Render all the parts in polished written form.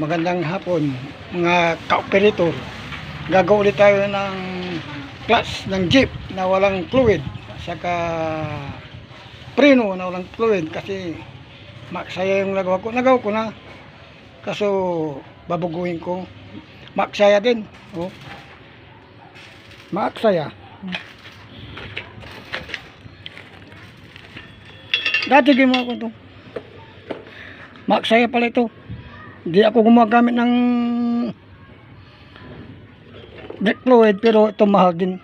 Magandang hapon mga ka-operator. Gagawa ulit tayo ng clutch ng jeep na walang fluid, saka preno na walang fluid kasi maksaya yung nagawa ko na, kaso babaguhin ko. Maksaya din, oh. Maksaya. Dati ginawa ko to. Maksaya pala ito. Hindi ako gumagamit ng brake fluid, pero ito mahal din.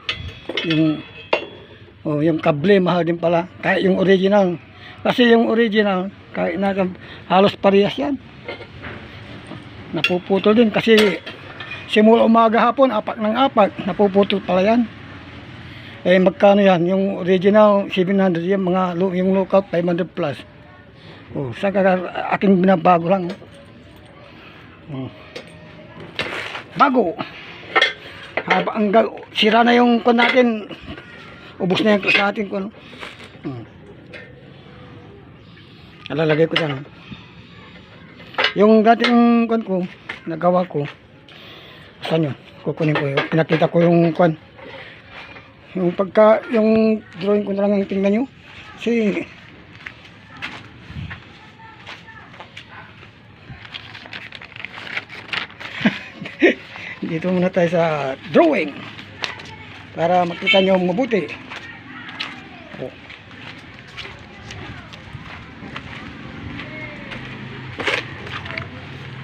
Yung kable mahal din pala. Kahit yung original. Kasi yung original, kahit na halos parehas yan. Napuputol din kasi simula umaga hapon, apak ng apak, napuputol pala yan. Eh magkano yan? Yung original 700 yan, yung lookout 500 plus. Saka aking binabago lang. Bago habang sira na yung kon natin, ubos na yung clutch natin kon. Alalagay ko dyan yung dating kon ko, nagawa ko. Saan yun? Kukunin ko yun. Pinakita ko yung kon, yung pagka yung drawing ko na lang ang tingnan nyo. Si dito muna tayo sa drawing para makita nyo mabuti.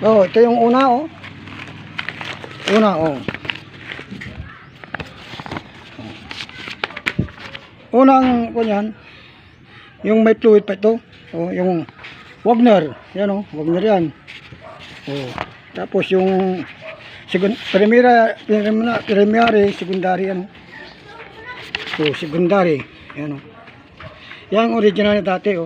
Ito yung una, unang kunyan, yung may fluid pa ito, yung Wagner yan, Wagner yan. Tapos yung primary, secondary yan. Secondary yan, yan original na dati.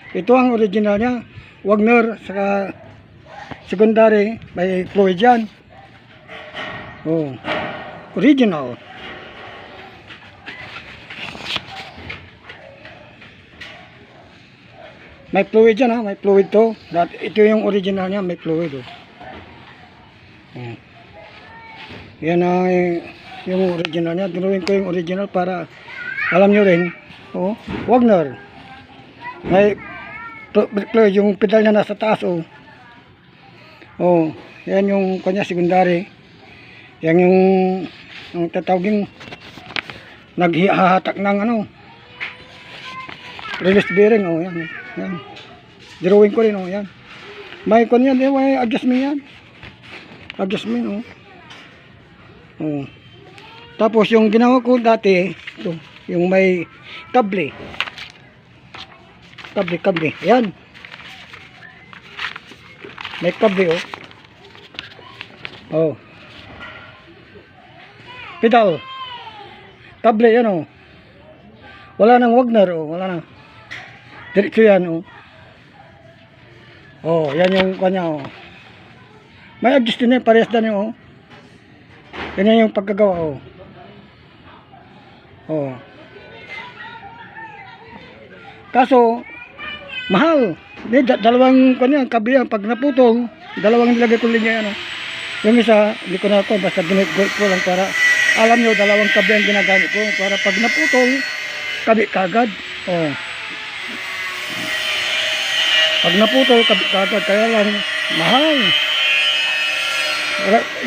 Ito ang original niya, Wagner, saka secondary may fluid yan. Original. May fluid yan, may fluid to. Ito yung original niya, may fluid. Yan yung original niya. Drawing ko yung original para alam nyo rin. Wagner. May fluid, yung pedal niya nasa taas. Yan yung kanya secondary. Yan yung tatawagin naghahatak ng release bearing. Yan. Drawing ko rin, yan. May kon yan, may adjustment yan. Adjustment, Tapos yung ginawa ko dati, ito, yung may kable. Kable. Yan. May kable, pedal. Kable yan, wala nang Wagner, wala na. Diretso yan, yan yung kanya, may adjust din yan, parehas din yun, yan yung pagkagawa, kaso mahal. Dalawang kanya kabiyan, pag naputol, dalawang nilagay ko linya yan, yung isa hindi ko na ako, basta ginagawin ko lang para alam nyo, dalawang kabiyan ginagamit ko para pag naputol kabi kagad. Pag naputol kabi kagad, kaya lang mahal.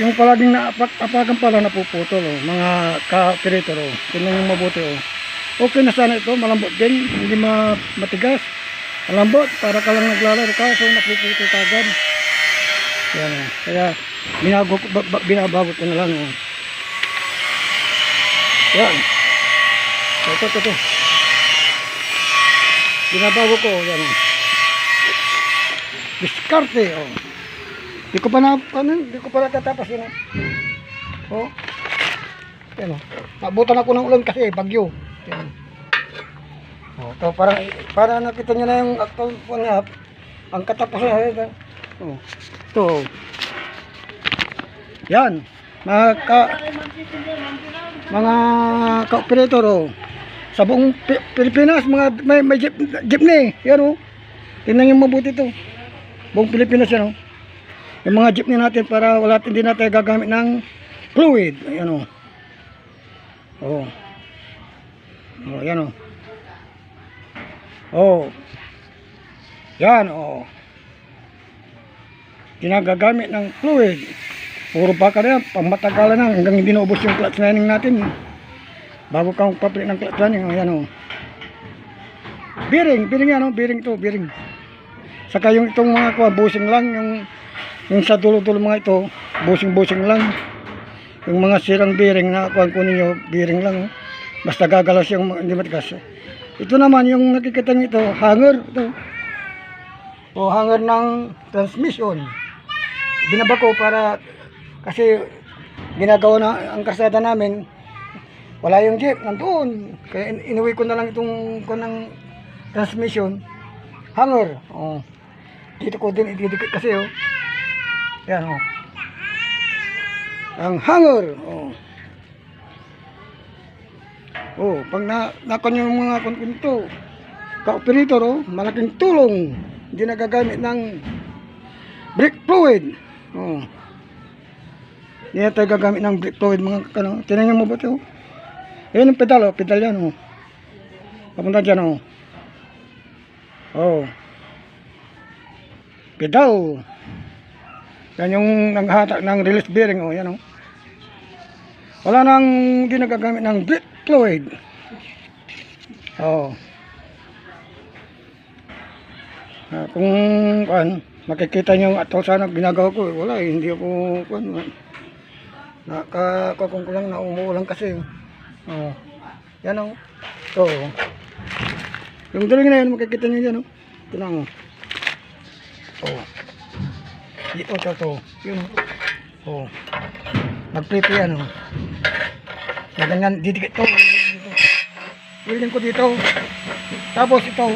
Yung palaging naapakan pala napuputol, mga ka-operator. Tingnan yung mabuti. Okay na sana ito, malambot din, hindi matigas. Malambot, para ka lang naglalaro ka, so napuputol kagad. Yan, kaya binabago ko na lang. Yan. Ito. Binabago ko, yan. Diskarte, Di ko pa natatapos yun. Yan, nabutan ako ng ulan kasi bagyo. Yan. Ito para nakita nyo na yung actual niya, ang katapusan. Ito. Yan. Mga ka-operator, sa buong Pilipinas, may jeepney, yan Tingnan nyo mabuti to. Buong Pilipinas yan, oh. Yung mga jeepney natin para hindi natin gagamit ng fluid. Ayan, oh. Oh. Oh, yan, oh. Oh. Yan, oh. Ginagagamit ng fluid. Puro baka na yan, pangmatagalan na hanggang hindi naubos yung clutch lining natin. Bago kang papalit ng clutch lining, oh, yan, oh. Bearing yan, oh. Bearing to, bearing. Saka yung itong mga bushing lang, yung sa dulo-dulo mga ito, bushing lang. Yung mga sirang bearing na kunin nyo, bearing lang, oh. Basta gagalaw siyang hindi matigas. Ito naman yung nakikita nyo ito, hanger ito. O hanger ng transmission. Binaba ko para kasi ginagawa na ang kasada namin, wala yung jeep nandoon. Kaya inuwi ko na lang itong ng transmission. Hanger. Oh. Dito ko din ididikit kasi, oh. Yan, oh. Ang hanger, oh. Oh, pag nakon yung mga kunto, ka-operator, oh, malaking tulong. Hindi nagagamit ng brake fluid. Oh. Hindi na tayo gagamit ng brake fluid, mga kano. Tinanong mo ba ito? Ayan yung pedal, oh. Pedal yan, oh. Papunta dyan, oh. Oh. Pedal. Yan yung nanghatak ng release bearing, oh. Yan, oh. Wala nang hindi nagagamit ng brake fluid. Oh. Kung makikita nyo at sana ginagawa ko, wala eh, hindi ako nakakakong ko lang na umuulan kasi. Oh. Yan, oh. So, yung daling na yan, makikita nyo yan, oh. Ito lang, oh. Oh. Dito, ito. Yun, oh. Nag-flip yan, oh. So, ganyan, didikit ito. Willing ko dito. Tapos ito,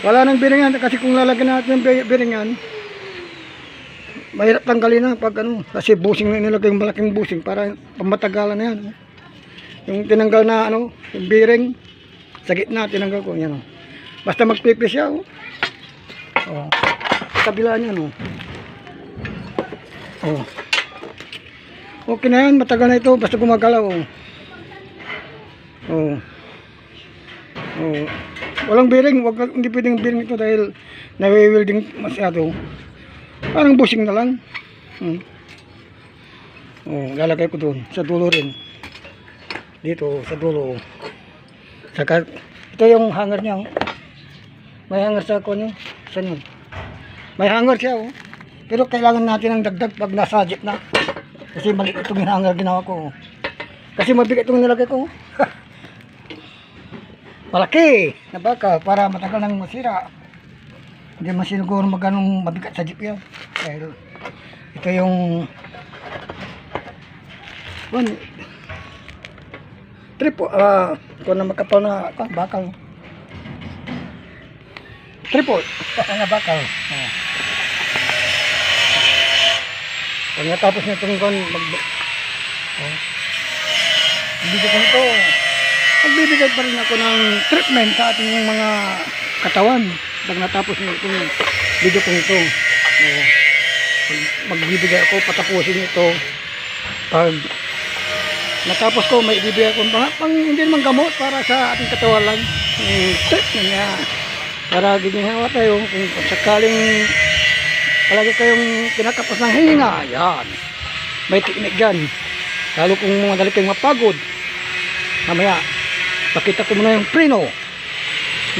wala nang biringan kasi kung lalagyan natin yung biringan, mahirap tanggalin na pag ano, kasi busing na nilagay yung malaking busing para pamatagalan na yan. Yung tinanggal na ano, yung bearing sa gitna, tinanggal ko yan, oh. Basta magpipi siya, oh. Oh. Sa kabila niya, no. Oh. Okay na yan, matagal na ito, basta gumagalaw, oh. Oh. Oh. Walang bearing, hindi pwedeng bearing ito dahil nawi-welding masyado. Parang bushing na lang. Oh, lalagay ko doon sa dulo rin. Dito sa dulo. Saka ito yung hanger niya, oh. May hanger sa kanya. Saan yun? May hanger siya, oh. Pero kailangan natin ng dagdag pag nasa jeep na. Kasi mali itong hanger ginawa ko, oh. Kasi mabigat itong nilagay ko. Malaki na baka para matagal nang masira. Hindi man siguro magganong mabigat sa jeep yan. Dahil ito yung kung na makapal na bakal. Tripod na bakal. Oh. Pag natapos na itong magbibigay pa rin ako ng treatment sa ating mga katawan pag natapos na itong video kong ito. Magbibigay ako, patapusin ito. Pag natapos ko, may ibibigay ako hindi naman gamot para sa ating katawan lang. Treatment niya para ginhawa tayo kung sakaling palagi kayong kinakapos ng hinga. Yan, may teknik dyan, lalo kung madali kayong mapagod. Mamaya pakita ko muna yung preno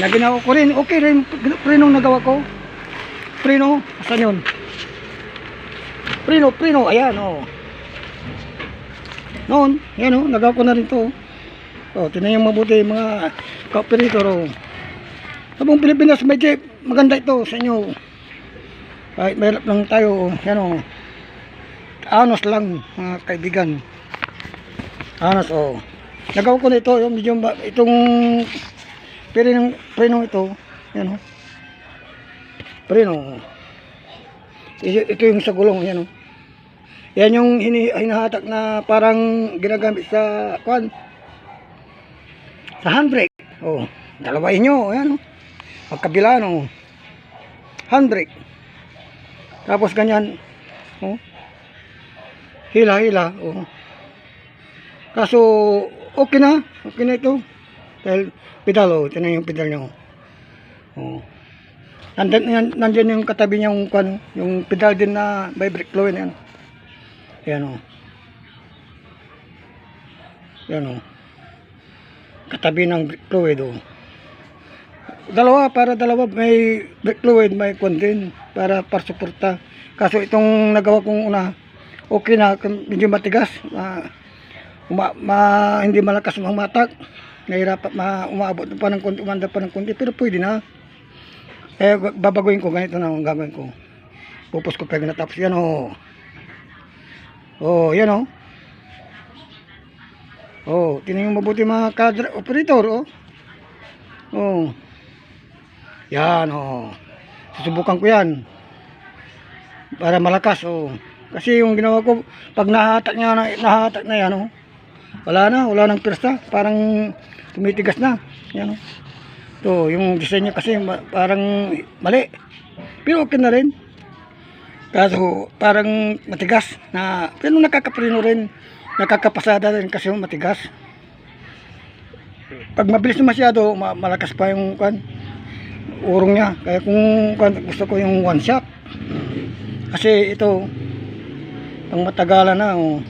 na ginawa ko rin. Okay rin preno nagawa ko. Preno, asan yun? Preno, ayan, oh. Noon, yan, oh, nagawa ko na rin to. Oh, tinan yung mabuti mga ka-operator, oh. Sa buong Pilipinas may jeep, maganda ito sa inyo. Kahit mahirap lang tayo, oh. Yan, oh. Anos lang, mga kaibigan. Anos, oh. Nagawa ko na ito, yung medyo itong preno ito, yan, oh. Preno. Ito yung sa gulong, yan, oh. Yan yung hinahatak na parang ginagamit sa sa handbrake. Oh, dalawain nyo, yan, oh. Pagkabila, no. handbrake. Tapos ganyan. Oh. Hila-hila. Oh. Kaso, okay na. Okay na ito. Dahil pedal, oh. Ito na yung pedal niya. Oh. Nandyan yung katabi niya yung pedal din na by brake fluid. Yan. Yan, oh. Yan, oh. Katabi ng brake fluid, oh. Dalawa, may brake fluid, may din para suporta. Kaso itong nagawa kong una, okay na, medyo matigas, hindi malakas matak, nahirapat umaabot pa ng konti, umanda pa ng konti, pero pwede na. Eh, babaguhin ko, ganito na ang gagawin ko. Pupus ko pag natapos, yan o. Oh, yan o. Oh, tingnan yung mabuti mga operator, oh. Oh. Yan, oh. Susubukan ko yan. Para malakas, oh. Kasi yung ginawa ko, pag nahatak na yan, oh. Wala nang pirsa. Parang tumitigas na. Yan, oh. To, yung design niya kasi parang mali. Pero okay na rin. Kaso, parang matigas. Pero nakakapreno rin. Nakakapasada rin kasi matigas. Pag mabilis na masyado, malakas pa yung urong niya. Kaya kung gusto ko yung one shot, kasi ito ang matagalan na, oh.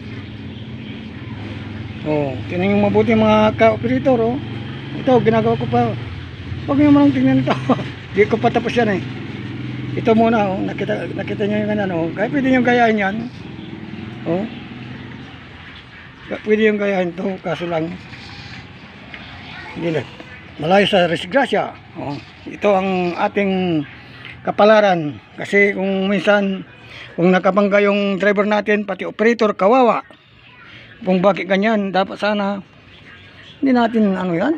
Oh, tingnan yung mabuti mga ka-operator, oh. Ito ginagawa ko pa. Huwag niyo man tingnan ito. Di ko pa tapos yan, eh. Ito muna, oh. Nakita niyo yung ganyan, oh. Kaya pwede yung gayahin yan, oh. Pwede yung gayahin to, kaso lang hindi na malayo sa disgrasya. Oh, ito ang ating kapalaran. Kasi kung minsan, kung nakabangga yung driver natin, pati operator, kawawa. Kung bakit ganyan, dapat sana hindi natin ano yan.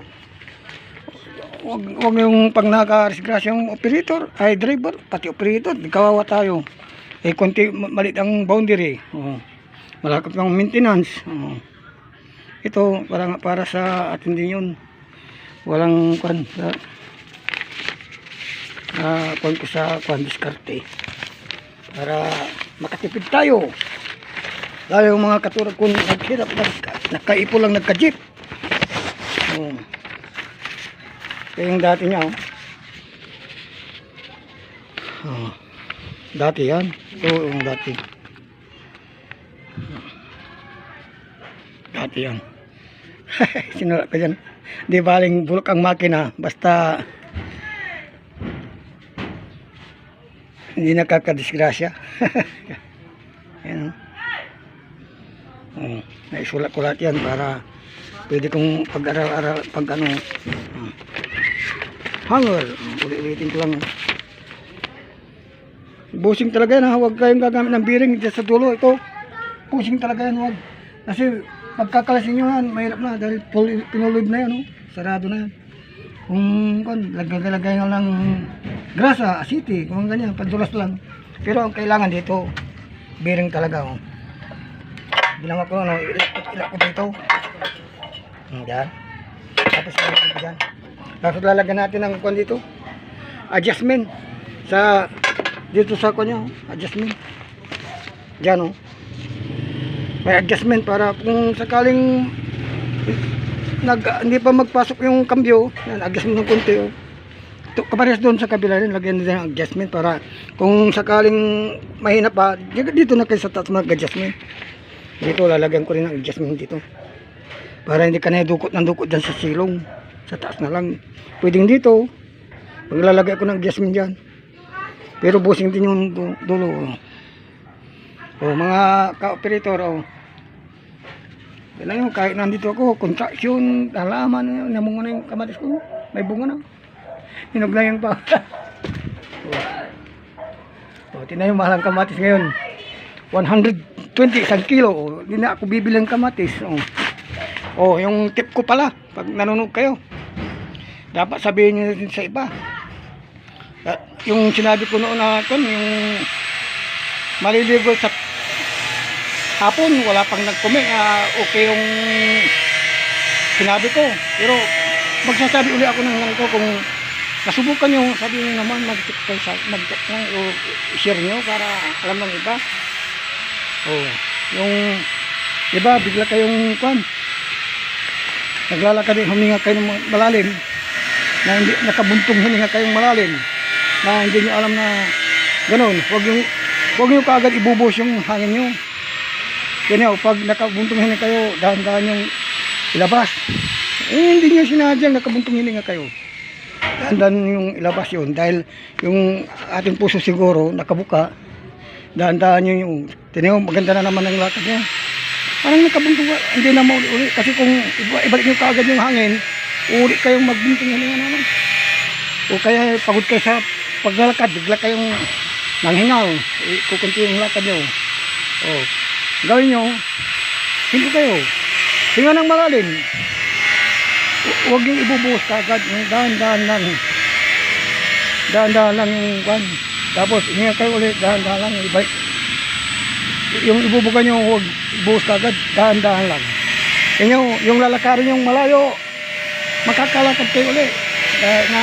Huwag yung pag naka-disgrasya yung operator, ay driver, pati operator, kawawa tayo. Eh, konti malit ang boundary. Oh, malakap ng maintenance. Oh. Ito, para sa atin din yun. Walang ko sa diskarte para makatipid tayo, lalo yung mga katulad kung naghirap nakaipo lang nagka-jeep. Kaya yung dati niya, dati yan, ito yung dati yan. Sinula ko dyan. Di baling bulok ang makina, basta hindi nakakadisgrasya. Yan. Naisulat ko lahat yan para pwede kong pag-aral pag ano. Hanger, ulit-ulitin ko lang. Busing talaga yan, ha? Huwag kayong gagamit ng bearing dyan sa dulo. Ito, busing talaga yan, huwag. Kasi pagkakalasin nyo yan, mahirap na dahil pinulog na yan, oh. Sarado na yan. Kung lagay nga lang grasa, asiti, kung ganyan, padulas lang. Pero ang kailangan dito, bearing talaga, oh. Ginawa ko, ano, ilak ko dito. Yan. Tapos dyan. Tapos lalagyan natin ng dito, adjustment sa dito sa kanya, adjustment dyan, oh. May adjustment para kung sakaling hindi pa magpasok yung kambyo, yan, adjustment ng konti, oh. Kapares doon sa kabila rin, lagyan din ng adjustment para kung sakaling mahina pa, dito na kayo sa taas mag-adjustment. Dito lalagyan ko rin ng adjustment dito para hindi ka na dukot ng dukot dyan sa silong, sa taas na lang. Pwedeng dito maglalagay ko ng adjustment dyan, pero busing din yung dulo, oh. Oh, mga ka-operator, oh. Yan yung kahit nandito ako, contraction, halaman, namunga na yung kamatis ko, may bunga na. Hinog na yung pa. Oh, tingnan yung mahalang kamatis ngayon. 120 isang kilo. Oh, hindi na ako bibilang kamatis. Oh. Oh, yung tip ko pala, pag nanonood kayo, dapat sabihin nyo din sa iba. Yung sinabi ko noon na yung maliligo sa hapon, wala pang nag-comment, okay yung sinabi ko. Pero magsasabi uli ako ng ganito kung nasubukan nyo, sabi nyo naman, mag-check kayo sa, mag-check lang, o share nyo para alam ng iba. Oh, yung iba, bigla kayong kwan. Naglalakad din, huminga kayo ng malalim, na hindi, nakabuntong huminga kayong malalim, na hindi nyo alam na ganun. Huwag nyo kaagad ibubuhos yung hangin nyo. Ganyan, pag nakabuntong hininga kayo, dahan-dahan yung ilabas. Hindi nyo sinadyang nakabuntong hininga kayo. Dahan-dahan yung ilabas yun. Dahil yung ating puso siguro, nakabuka, dahan-dahan nyo yung, tinayo, maganda na naman ang lakad nyo. Parang nakabuntong, hindi na mauli-uli. Kasi kung ibalik nyo kaagad yung hangin, uli kayong magbuntong hininga naman. O kaya pagod kayo sa paglalakad, bigla kayong nanghingal. Kukunti yung lakad nyo. O, gawin nyo, hindi kayo. Hinga ng malalim. Huwag yung ibubuhos kagad. Dahan-dahan lang. Dahan-dahan lang yung kwan. Tapos, hinga kayo ulit. Dahan-dahan lang. Yung ibubugan nyo, huwag ibuhos kagad. Dahan-dahan lang. Yung lalakarin yung malayo, makakalakad kayo ulit. Na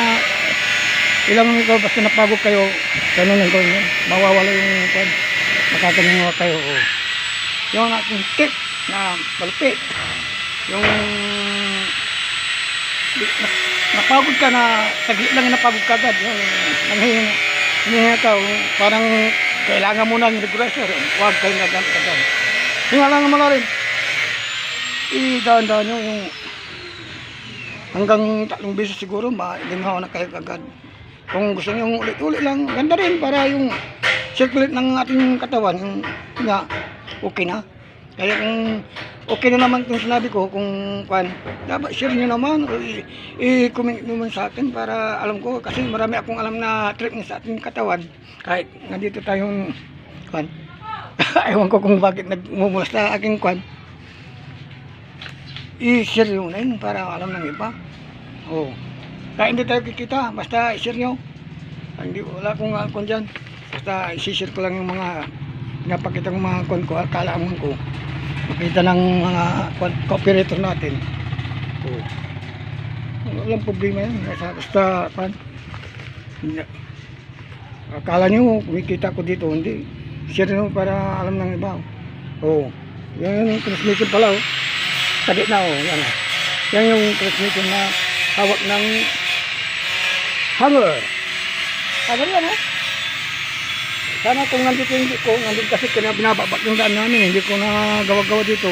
ilang minuto, basta napagod kayo, ganun ang gawin nyo. Mawawala yung kwan. Makakalingawa kayo. Yung aking tip na malupit. Yung napagod ka na taglit lang napagod ka agad, yung nanghihinga ka, parang kailangan mo ng regulator, huwag kayo nagamit agad. Hinga lang naman rin, dahan-dahan nyo yung hanggang 3 beses siguro, malingaw na kayo agad. Kung gusto nyo ulit-ulit lang, ganda rin para yung circulate ng ating katawan, yung nga, okay na. Kaya kung okay na naman kung sinabi ko, kung dapat share nyo naman o i-comment naman sa atin para alam ko, kasi marami akong alam na trip sa ating katawan kahit nandito tayong ewan ko kung bakit nagmumulas sa aking i-share nyo na yun para alam ng iba. Kahit hindi tayo kikita, basta i-share nyo. Hindi, wala akong kung dyan, basta i-share ko lang yung mga napakita ng mga ko, kaalaman ko, makita ng mga co-operator natin. Walang problema yan, basta akala nyo kumikita ko dito, hindi, share nyo para alam ng iba. Yan yung transmission pala, tagit na, yan yung transmission na hawak ng hanger yan. Sana kung nandito nandito kasi binababat yung daan namin, hindi ko na gawa-gawa dito.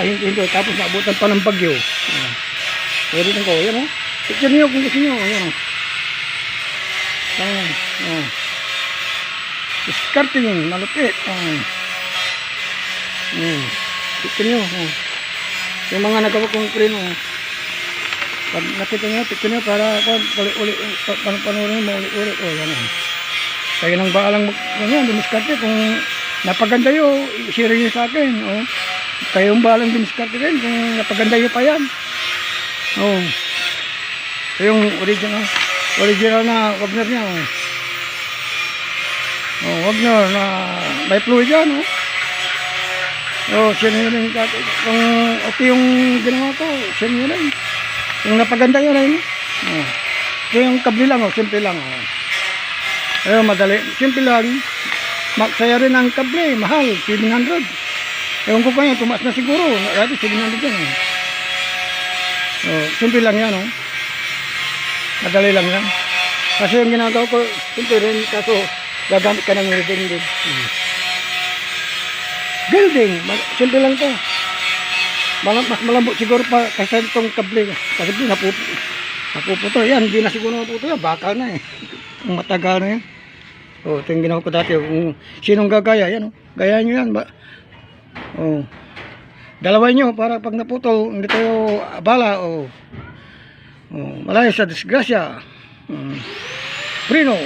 Hindi, tapos naabutan pa ng bagyo. Pwede ko, yan picture niyo kung gusto niyo, yan discarding, malupit. Picture niyo, yung mga nagawa kong preno. Pag nakita niyo, picture niyo para uli-uli, panoorin mo uli-uli, yan kayo nang baalang dumiskarte. Kung napaganda yun, i-share nyo sa akin. Kayong baalang dumiskarte rin kung napaganda yun pa yan. Yung original na Wagner nya. Wagner na may fluid yan. Share nyo rin. Kung okay yung ginawa ko, share nyo rin. Kung napaganda yun rin. Ito yung kabli lang, simple lang. Madali, simple lang. Magsaya rin ang kable, mahal, 700. Ewan ko kanya, tumaas na siguro. Dati 700 yan. Simple lang yan. Madali lang yan. Kasi yung ginagawa ko, simple rin, kaso gagamit ka ng welding din. Building, simple lang to. Mas malambot siguro pa kasi itong kable. Kasi napuputo. Yan, hindi na siguro napuputo yan. Bakal na matagal na yan. Ito yung ginawa ko dati. Kung sinong gagaya, yan. Gaya nyo yan. Dalaway nyo para pag naputol, hindi tayo abala. Malayo sa disgrasya. Prino.